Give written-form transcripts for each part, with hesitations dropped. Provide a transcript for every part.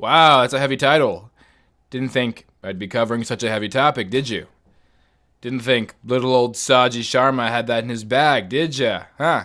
Wow, that's a heavy title. Didn't think I'd be covering such a heavy topic, did you? Didn't think little old Saji Sharma had that in his bag, did ya? Huh?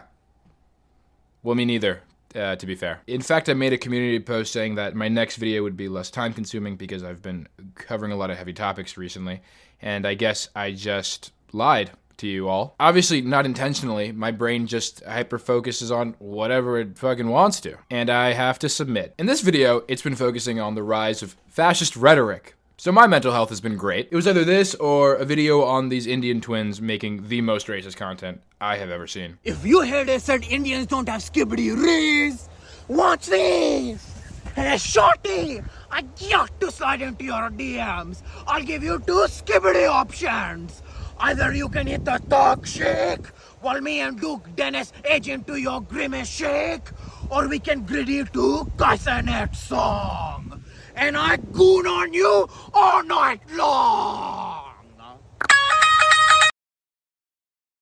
Well, me neither, to be fair. In fact, I made a community post saying that my next video would be less time-consuming because I've been covering a lot of heavy topics recently, and I guess I just lied to you all. Obviously, not intentionally. My brain just hyper-focuses on whatever it fucking wants to. And I have to submit. In this video, it's been focusing on the rise of fascist rhetoric. So my mental health has been great. It was either this or a video on these Indian twins making the most racist content I have ever seen. If you heard I said Indians don't have skibbity rays, watch this! Hey, shorty! I got to slide into your DMs. I'll give you 2 skibbity options. Either you can hit the talk shake, while me and Duke Dennis edge into your grimace shake, or we can gritty to Kaisanet song. And I goon on you all night long!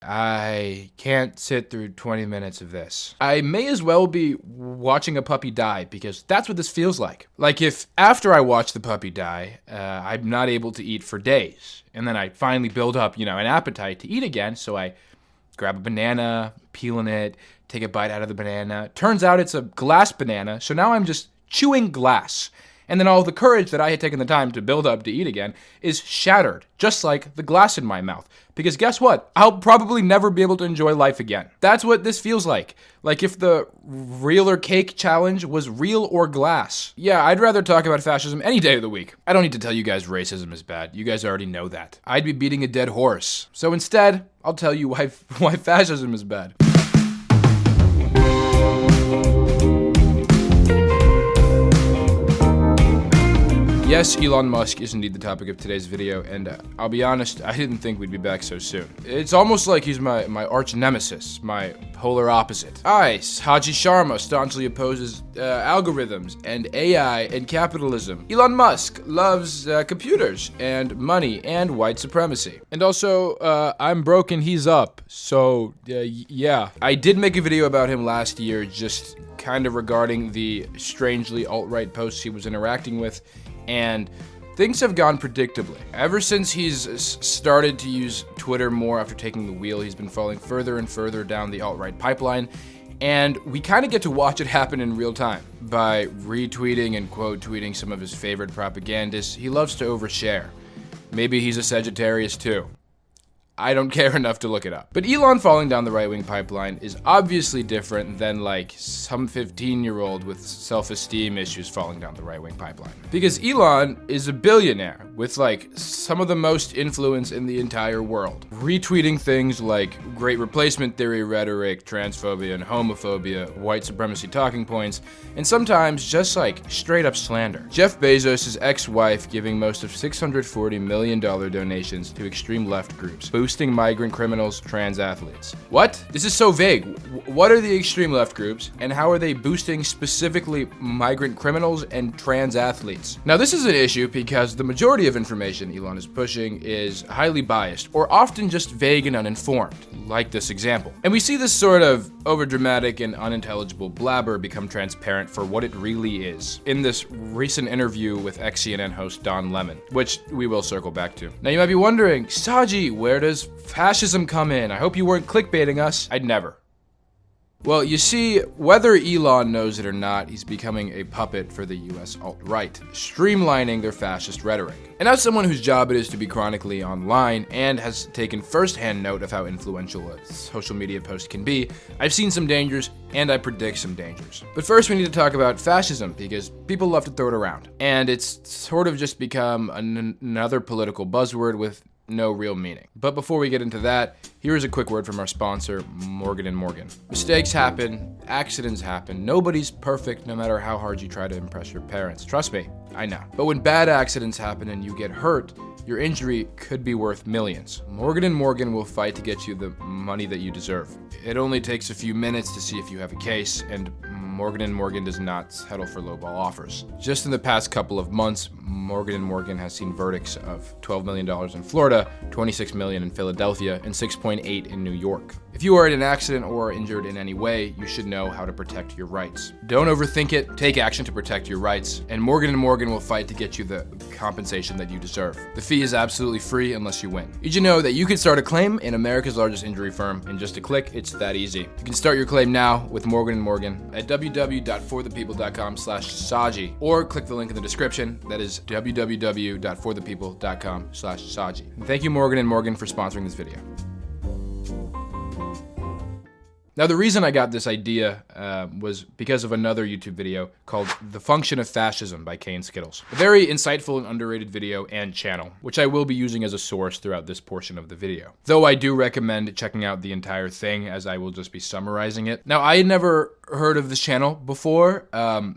I can't sit through 20 minutes of this. I may as well be watching a puppy die, because that's what this feels like. Like if after I watch the puppy die, I'm not able to eat for days, and then I finally build up, an appetite to eat again, so I grab a banana, peeling it, take a bite out of the banana. Turns out it's a glass banana, so now I'm just chewing glass. And then all the courage that I had taken the time to build up to eat again is shattered, just like the glass in my mouth. Because guess what? I'll probably never be able to enjoy life again. That's what this feels like. Like if the real or cake challenge was real or glass. Yeah, I'd rather talk about fascism any day of the week. I don't need to tell you guys racism is bad. You guys already know that. I'd be beating a dead horse. So instead, I'll tell you why fascism is bad. Yes, Elon Musk is indeed the topic of today's video, and I'll be honest, I didn't think we'd be back so soon. It's almost like he's my arch nemesis, my polar opposite. Saji Sharma staunchly opposes algorithms and AI and capitalism. Elon Musk loves computers and money and white supremacy. And also, I'm broken, he's up, so yeah. I did make a video about him last year, just kind of regarding the strangely alt-right posts he was interacting with, and things have gone predictably. Ever since he's started to use Twitter more after taking the wheel, he's been falling further and further down the alt-right pipeline, and we kind of get to watch it happen in real time. By retweeting and quote tweeting some of his favorite propagandists, he loves to overshare. Maybe he's a Sagittarius too. I don't care enough to look it up. But Elon falling down the right-wing pipeline is obviously different than like some 15-year-old with self-esteem issues falling down the right-wing pipeline. Because Elon is a billionaire with like some of the most influence in the entire world. Retweeting things like great replacement theory rhetoric, transphobia and homophobia, white supremacy talking points, and sometimes just like straight up slander. Jeff Bezos' ex-wife giving most of $640 million donations to extreme left groups, boosting migrant criminals, trans athletes. What? This is so vague. What are the extreme left groups, and how are they boosting specifically migrant criminals and trans athletes? Now, this is an issue because the majority of information Elon is pushing is highly biased, or often just vague and uninformed, like this example. And we see this sort of overdramatic and unintelligible blabber become transparent for what it really is in this recent interview with ex-CNN host Don Lemon, which we will circle back to. Now, you might be wondering, Saji, where does fascism come in? I hope you weren't clickbaiting us. I'd never. Well, you see, whether Elon knows it or not, he's becoming a puppet for the US alt-right, streamlining their fascist rhetoric. And as someone whose job it is to be chronically online and has taken first-hand note of how influential a social media post can be, I've seen some dangers and I predict some dangers. But first we need to talk about fascism because people love to throw it around. And it's sort of just become another political buzzword with no real meaning. But before we get into that, here is a quick word from our sponsor, Morgan & Morgan. Mistakes happen, accidents happen, nobody's perfect no matter how hard you try to impress your parents. Trust me, I know. But when bad accidents happen and you get hurt, your injury could be worth millions. Morgan & Morgan will fight to get you the money that you deserve. It only takes a few minutes to see if you have a case, and Morgan & Morgan does not settle for lowball offers. Just in the past couple of months, Morgan & Morgan has seen verdicts of $12 million in Florida, $26 million in Philadelphia, and $6.8 in New York. If you are in an accident or are injured in any way, you should know how to protect your rights. Don't overthink it, take action to protect your rights, and Morgan & Morgan will fight to get you the compensation that you deserve. The fee is absolutely free unless you win. Did you know that you can start a claim in America's largest injury firm in just a click? It's that easy. You can start your claim now with Morgan & Morgan at www.forthepeople.com/Saji or click the link in the description. That is www.forthepeople.com/Saji. And thank you Morgan & Morgan for sponsoring this video. Now, the reason I got this idea was because of another YouTube video called The Function of Fascism by Kane Skittles. A very insightful and underrated video and channel, which I will be using as a source throughout this portion of the video. Though I do recommend checking out the entire thing, as I will just be summarizing it. Now, I had never heard of this channel before.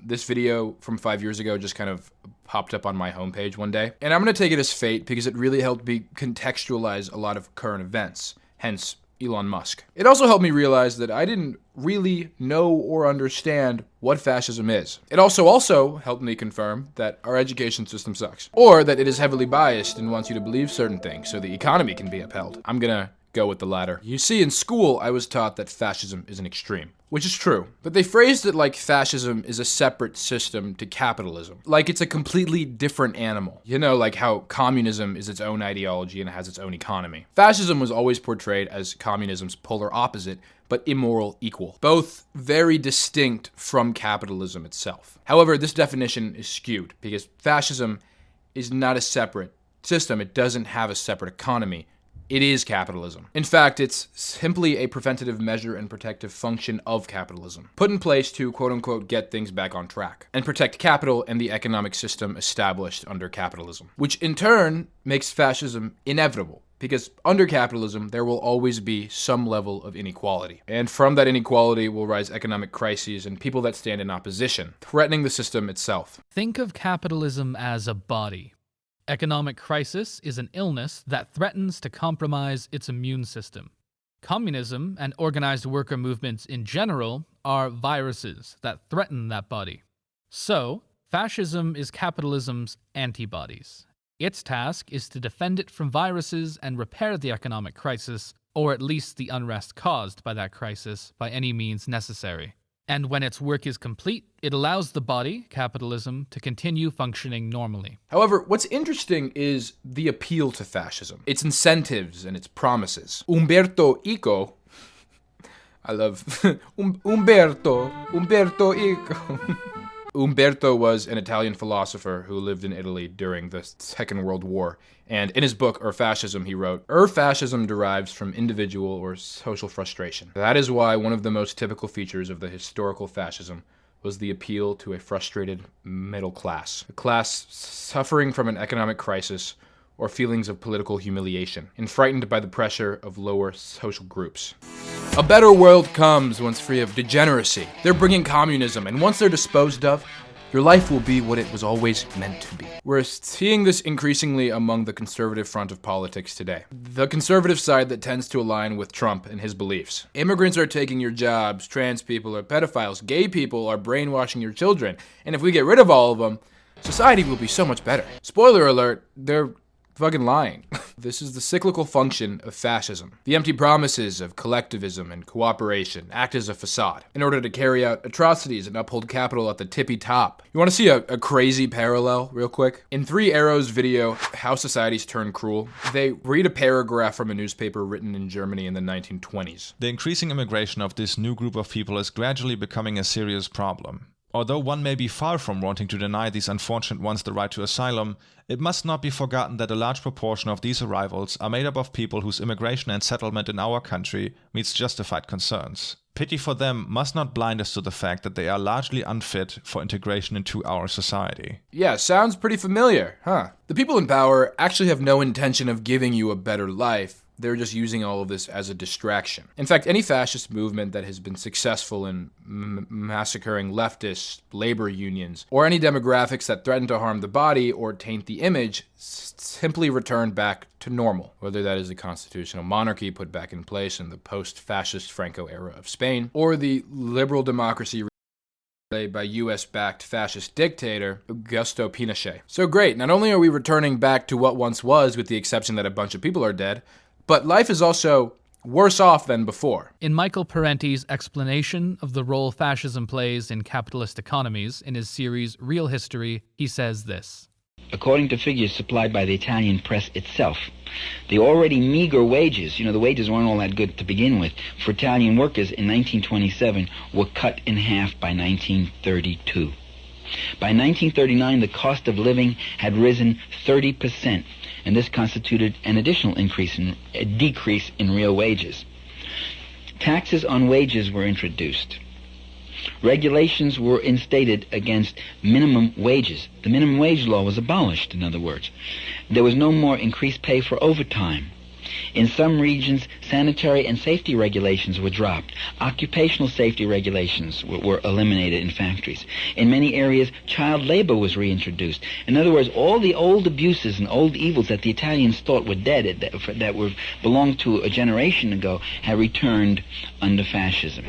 This video from 5 years ago just kind of popped up on my homepage one day. And I'm gonna take it as fate because it really helped me contextualize a lot of current events, hence Elon Musk. It also helped me realize that I didn't really know or understand what fascism is. It also helped me confirm that our education system sucks, or that it is heavily biased and wants you to believe certain things so the economy can be upheld. I'm gonna go with the latter. You see, in school, I was taught that fascism is an extreme, which is true, but they phrased it like fascism is a separate system to capitalism, like it's a completely different animal. You know, like how communism is its own ideology and has its own economy. Fascism was always portrayed as communism's polar opposite, but immoral equal, both very distinct from capitalism itself. However, this definition is skewed because fascism is not a separate system. It doesn't have a separate economy. It is capitalism. In fact, it's simply a preventative measure and protective function of capitalism, put in place to quote-unquote get things back on track and protect capital and the economic system established under capitalism, which in turn makes fascism inevitable. Because under capitalism, there will always be some level of inequality. And from that inequality will rise economic crises and people that stand in opposition, threatening the system itself. Think of capitalism as a body. Economic crisis is an illness that threatens to compromise its immune system. Communism and organized worker movements in general are viruses that threaten that body. So, fascism is capitalism's antibodies. Its task is to defend it from viruses and repair the economic crisis, or at least the unrest caused by that crisis, by any means necessary. And when its work is complete, it allows the body, capitalism, to continue functioning normally. However, what's interesting is the appeal to fascism, its incentives and its promises. Umberto Eco, I love Umberto Eco. Umberto was an Italian philosopher who lived in Italy during the Second World War, and in his book, Fascism, he wrote, Fascism derives from individual or social frustration. That is why one of the most typical features of the historical fascism was the appeal to a frustrated middle class, a class suffering from an economic crisis or feelings of political humiliation, and frightened by the pressure of lower social groups. A better world comes once free of degeneracy. They're bringing communism, and once they're disposed of, your life will be what it was always meant to be. We're seeing this increasingly among the conservative front of politics today. The conservative side that tends to align with Trump and his beliefs. Immigrants are taking your jobs, trans people are pedophiles, gay people are brainwashing your children, and if we get rid of all of them, society will be so much better. Spoiler alert, they're fucking lying. This is the cyclical function of fascism. The empty promises of collectivism and cooperation act as a facade in order to carry out atrocities and uphold capital at the tippy top. You want to see a crazy parallel real quick? In 3 Arrows' video, How Societies Turn Cruel, they read a paragraph from a newspaper written in Germany in the 1920s. The increasing immigration of this new group of people is gradually becoming a serious problem. Although one may be far from wanting to deny these unfortunate ones the right to asylum, it must not be forgotten that a large proportion of these arrivals are made up of people whose immigration and settlement in our country meets justified concerns. Pity for them must not blind us to the fact that they are largely unfit for integration into our society. Yeah, sounds pretty familiar, huh? The people in power actually have no intention of giving you a better life. They're just using all of this as a distraction. In fact, any fascist movement that has been successful in massacring leftists, labor unions, or any demographics that threaten to harm the body or taint the image simply return back to normal, whether that is the constitutional monarchy put back in place in the post-fascist Franco era of Spain, or the liberal democracy by US-backed fascist dictator Augusto Pinochet. So great, not only are we returning back to what once was, with the exception that a bunch of people are dead, but life is also worse off than before. In Michael Parenti's explanation of the role fascism plays in capitalist economies in his series Real History, he says this. According to figures supplied by the Italian press itself, the already meager wages, the wages weren't all that good to begin with, for Italian workers in 1927 were cut in half by 1932. By 1939, the cost of living had risen 30%, and this constituted an additional decrease in real wages. Taxes on wages were introduced. Regulations were instated against minimum wages. The minimum wage law was abolished, in other words. There was no more increased pay for overtime. In some regions, sanitary and safety regulations were dropped. Occupational safety regulations were eliminated in factories. In many areas, child labor was reintroduced. In other words, all the old abuses and old evils that the Italians thought were dead, that belonged to a generation ago, had returned under fascism.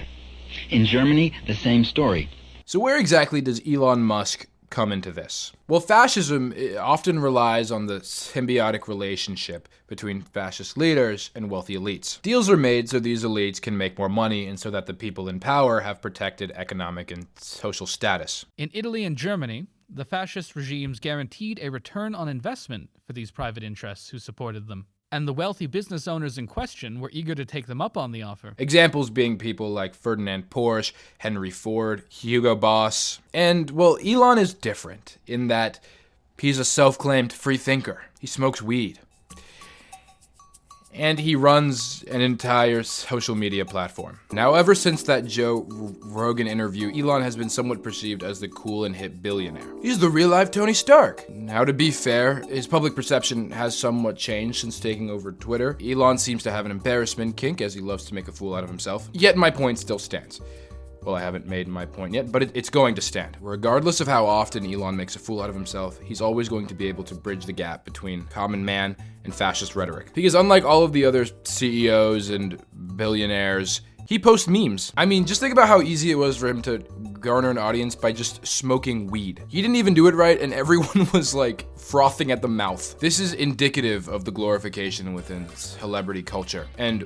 In Germany, the same story. So where exactly does Elon Musk come into this? Well, fascism often relies on the symbiotic relationship between fascist leaders and wealthy elites. Deals are made so these elites can make more money and so that the people in power have protected economic and social status. In Italy and Germany, the fascist regimes guaranteed a return on investment for these private interests who supported them. And the wealthy business owners in question were eager to take them up on the offer. Examples being people like Ferdinand Porsche, Henry Ford, Hugo Boss. And, well, Elon is different in that he's a self-claimed free thinker. He smokes weed. And he runs an entire social media platform. Now, ever since that Joe Rogan interview, Elon has been somewhat perceived as the cool and hip billionaire. He's the real-life Tony Stark. Now, to be fair, his public perception has somewhat changed since taking over Twitter. Elon seems to have an embarrassment kink, as he loves to make a fool out of himself. Yet my point still stands. Well, I haven't made my point yet, but it's going to stand. Regardless of how often Elon makes a fool out of himself, he's always going to be able to bridge the gap between common man and fascist rhetoric. Because unlike all of the other CEOs and billionaires, he posts memes. I mean, just think about how easy it was for him to garner an audience by just smoking weed. He didn't even do it right, and everyone was like frothing at the mouth. This is indicative of the glorification within celebrity culture and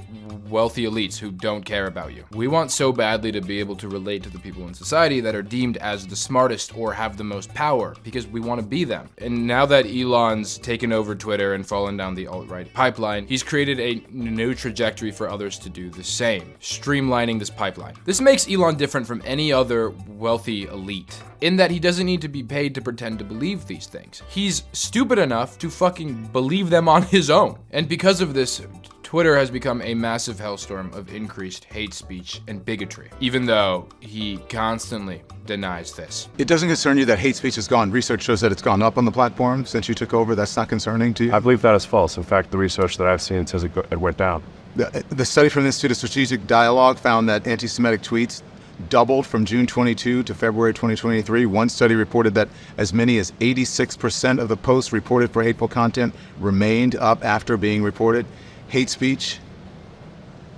wealthy elites who don't care about you. We want so badly to be able to relate to the people in society that are deemed as the smartest or have the most power because we want to be them. And now that Elon's taken over Twitter and fallen down the alt-right pipeline, he's created a new trajectory for others to do the same, streamlining this pipeline. This makes Elon different from any other wealthy elite in that he doesn't need to be paid to pretend to believe these things. He's stupid enough to fucking believe them on his own. And because of this, Twitter has become a massive hellstorm of increased hate speech and bigotry, even though he constantly denies this. It doesn't concern you that hate speech has gone. Research shows that it's gone up on the platform since you took over. That's not concerning to you? I believe that is false. In fact, the research that I've seen says it went down. The study from the Institute of Strategic Dialogue found that anti-Semitic tweets doubled from June 22 to February 2023. One study reported that as many as 86% of the posts reported for hateful content remained up after being reported. Hate speech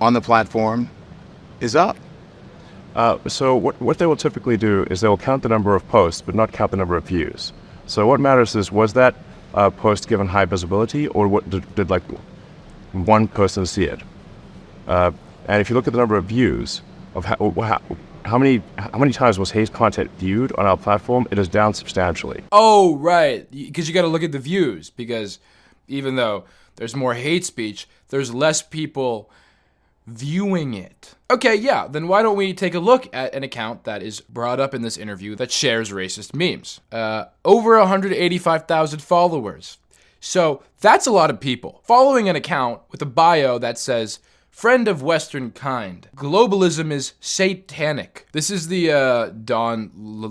on the platform is up. So what they will typically do is they will count the number of posts, but not count the number of views. So what matters is, was that post given high visibility, or what did like one person see it? And if you look at the number of views of how many times was hate content viewed on our platform, it is down substantially. Oh, right, because you got to look at the views, because even though there's more hate speech, there's less people viewing it. Okay, yeah, then why don't we take a look at an account that is brought up in this interview that shares racist memes? Over 185,000 followers. So that's a lot of people. Following an account with a bio that says, "Friend of Western kind. Globalism is satanic." This is the Don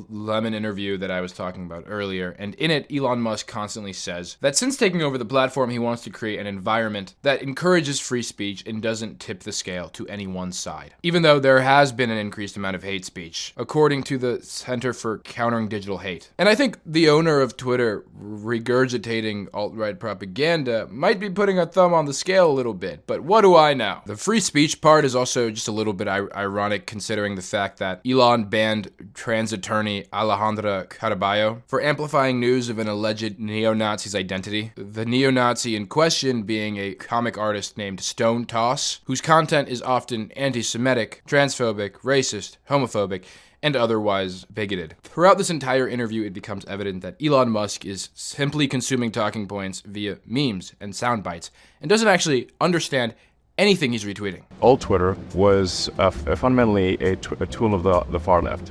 Lemon interview that I was talking about earlier, and in it, Elon Musk constantly says that since taking over the platform, he wants to create an environment that encourages free speech and doesn't tip the scale to any one side. Even though there has been an increased amount of hate speech, according to the Center for Countering Digital Hate. And I think the owner of Twitter regurgitating alt-right propaganda might be putting a thumb on the scale a little bit, but what do I know? The The free speech part is also just a little bit ironic considering the fact that Elon banned trans attorney Alejandra Caraballo for amplifying news of an alleged neo-Nazi's identity. The neo-Nazi in question being a comic artist named Stone Toss, whose content is often anti-Semitic, transphobic, racist, homophobic, and otherwise bigoted. Throughout this entire interview, it becomes evident that Elon Musk is simply consuming talking points via memes and sound bites, and doesn't actually understand anything he's retweeting. Old Twitter was fundamentally a tool of the far left.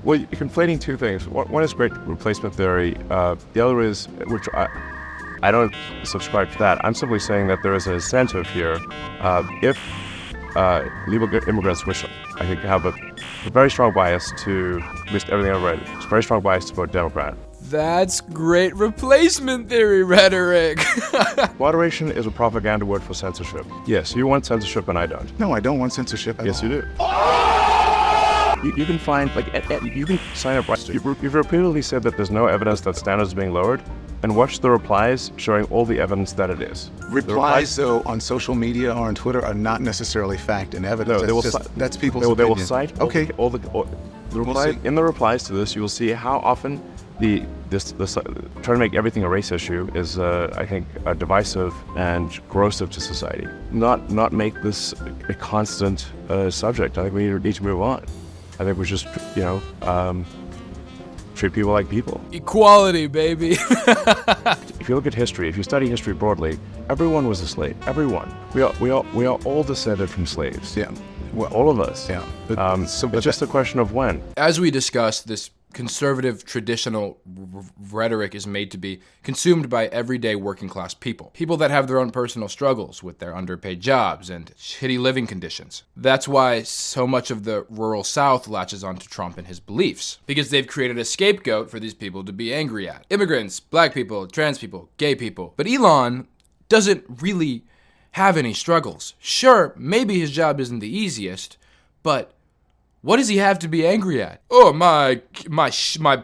Well, you're conflating two things. One is great replacement theory. The other is, which I don't subscribe to that. I'm simply saying that there is an incentive here. If legal immigrants, which I think have a very strong bias to, at least everything I've read, it's a very strong bias to vote Democrat. That's great replacement theory rhetoric. Moderation is a propaganda word for censorship. Yes, you want censorship and I don't. No, I don't want censorship at Yes, all. you do. You can find, you can sign up right. You've repeatedly said that there's no evidence that standards are being lowered, and watch the replies showing all the evidence that it is. Replies, though, on social media or on Twitter are not necessarily fact and evidence. No, That's people's they will opinion. cite Okay. all the reply, in the replies to this. You will see how often this trying to make everything a race issue is, I think, divisive and corrosive to society. Not make this a constant subject. I think we need to move on. I think we just, treat people like people. Equality, baby. If you look at history, if you study history broadly, everyone was a slave. Everyone. We are all descended from slaves. Yeah. Well, all of us. Yeah. It's just a question of when. As we discussed, this conservative traditional rhetoric is made to be consumed by everyday working class people. People that have their own personal struggles with their underpaid jobs and shitty living conditions. That's why so much of the rural South latches onto Trump and his beliefs. Because they've created a scapegoat for these people to be angry at. Immigrants, black people, trans people, gay people. But Elon doesn't really have any struggles. Sure, maybe his job isn't the easiest, but what does he have to be angry at? Oh, my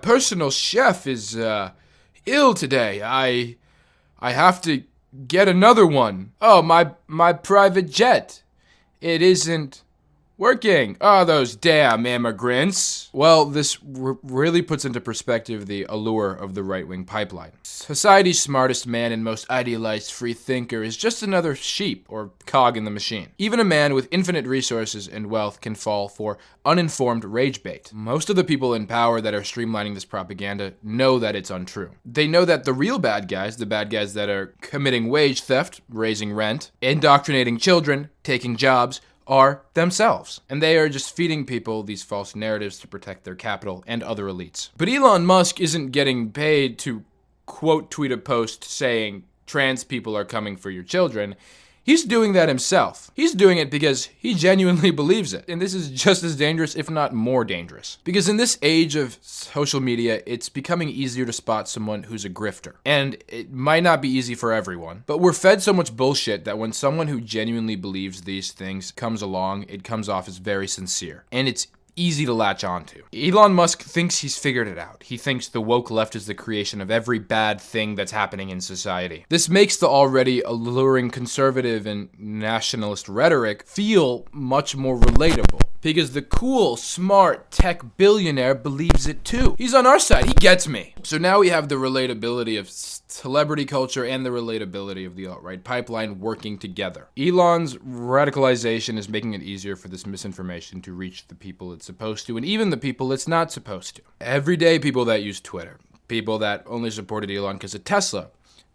personal chef is ill today. I have to get another one. Oh, my private jet. It isn't working. Oh, those damn immigrants. Well, this really puts into perspective the allure of the right-wing pipeline. Society's smartest man and most idealized free thinker is just another sheep or cog in the machine. Even a man with infinite resources and wealth can fall for uninformed rage bait. Most of the people in power that are streamlining this propaganda know that it's untrue. They know that the real bad guys, the bad guys that are committing wage theft, raising rent, indoctrinating children, taking jobs, are themselves. And they are just feeding people these false narratives to protect their capital and other elites. But Elon Musk isn't getting paid to quote tweet a post saying trans people are coming for your children. He's doing that himself. He's doing it because he genuinely believes it. And this is just as dangerous, if not more dangerous. Because in this age of social media, it's becoming easier to spot someone who's a grifter. And it might not be easy for everyone, but we're fed so much bullshit that when someone who genuinely believes these things comes along, it comes off as very sincere. And it's easy to latch onto. Elon Musk thinks he's figured it out. He thinks the woke left is the creation of every bad thing that's happening in society. This makes the already alluring conservative and nationalist rhetoric feel much more relatable. Because the cool, smart, tech billionaire believes it too. He's on our side. He gets me. So now we have the relatability of celebrity culture and the relatability of the alt-right pipeline working together. Elon's radicalization is making it easier for this misinformation to reach the people it's supposed to, and even the people it's not supposed to. Everyday people that use Twitter, people that only supported Elon because of Tesla,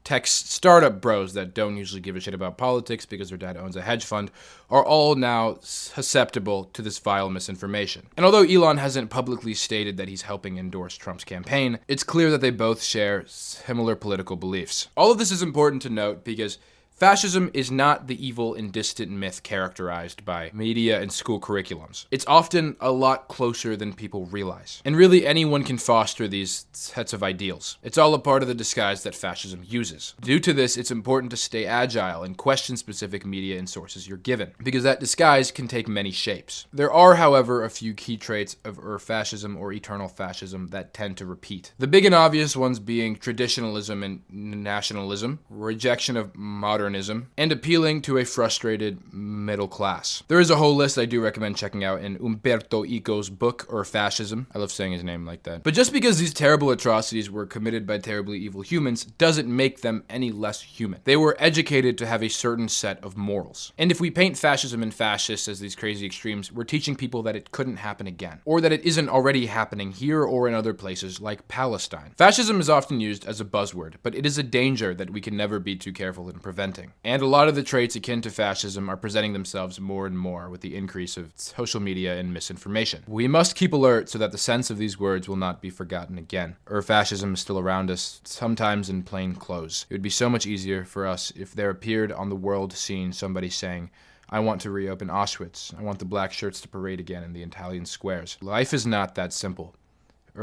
tech startup bros that don't usually give a shit about politics because their dad owns a hedge fund, are all now susceptible to this vile misinformation. And although Elon hasn't publicly stated that he's helping endorse Trump's campaign, it's clear that they both share similar political beliefs. All of this is important to note because fascism is not the evil and distant myth characterized by media and school curriculums. It's often a lot closer than people realize. And really anyone can foster these sets of ideals. It's all a part of the disguise that fascism uses. Due to this, it's important to stay agile and question specific media and sources you're given, because that disguise can take many shapes. There are, however, a few key traits of fascism or eternal fascism that tend to repeat. The big and obvious ones being traditionalism and nationalism, rejection of modern modernism, and appealing to a frustrated middle class. There is a whole list I do recommend checking out in Umberto Eco's book, or Fascism. I love saying his name like that. But just because these terrible atrocities were committed by terribly evil humans doesn't make them any less human. They were educated to have a certain set of morals. And if we paint fascism and fascists as these crazy extremes, we're teaching people that it couldn't happen again, or that it isn't already happening here or in other places like Palestine. Fascism is often used as a buzzword, but it is a danger that we can never be too careful in preventing. And a lot of the traits akin to fascism are presenting themselves more and more with the increase of social media and misinformation. We must keep alert so that the sense of these words will not be forgotten again. Fascism is still around us, sometimes in plain clothes. It would be so much easier for us if there appeared on the world scene somebody saying, I want to reopen Auschwitz. I want the black shirts to parade again in the Italian squares. Life is not that simple.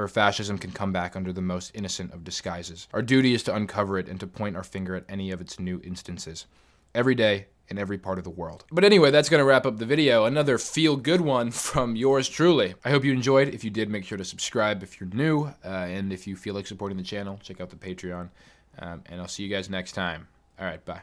Fascism can come back under the most innocent of disguises. Our duty is to uncover it and to point our finger at any of its new instances. Every day, in every part of the world. But anyway, that's going to wrap up the video. Another feel-good one from yours truly. I hope you enjoyed. If you did, make sure to subscribe if you're new. And if you feel like supporting the channel, check out the Patreon. And I'll see you guys next time. All right, bye.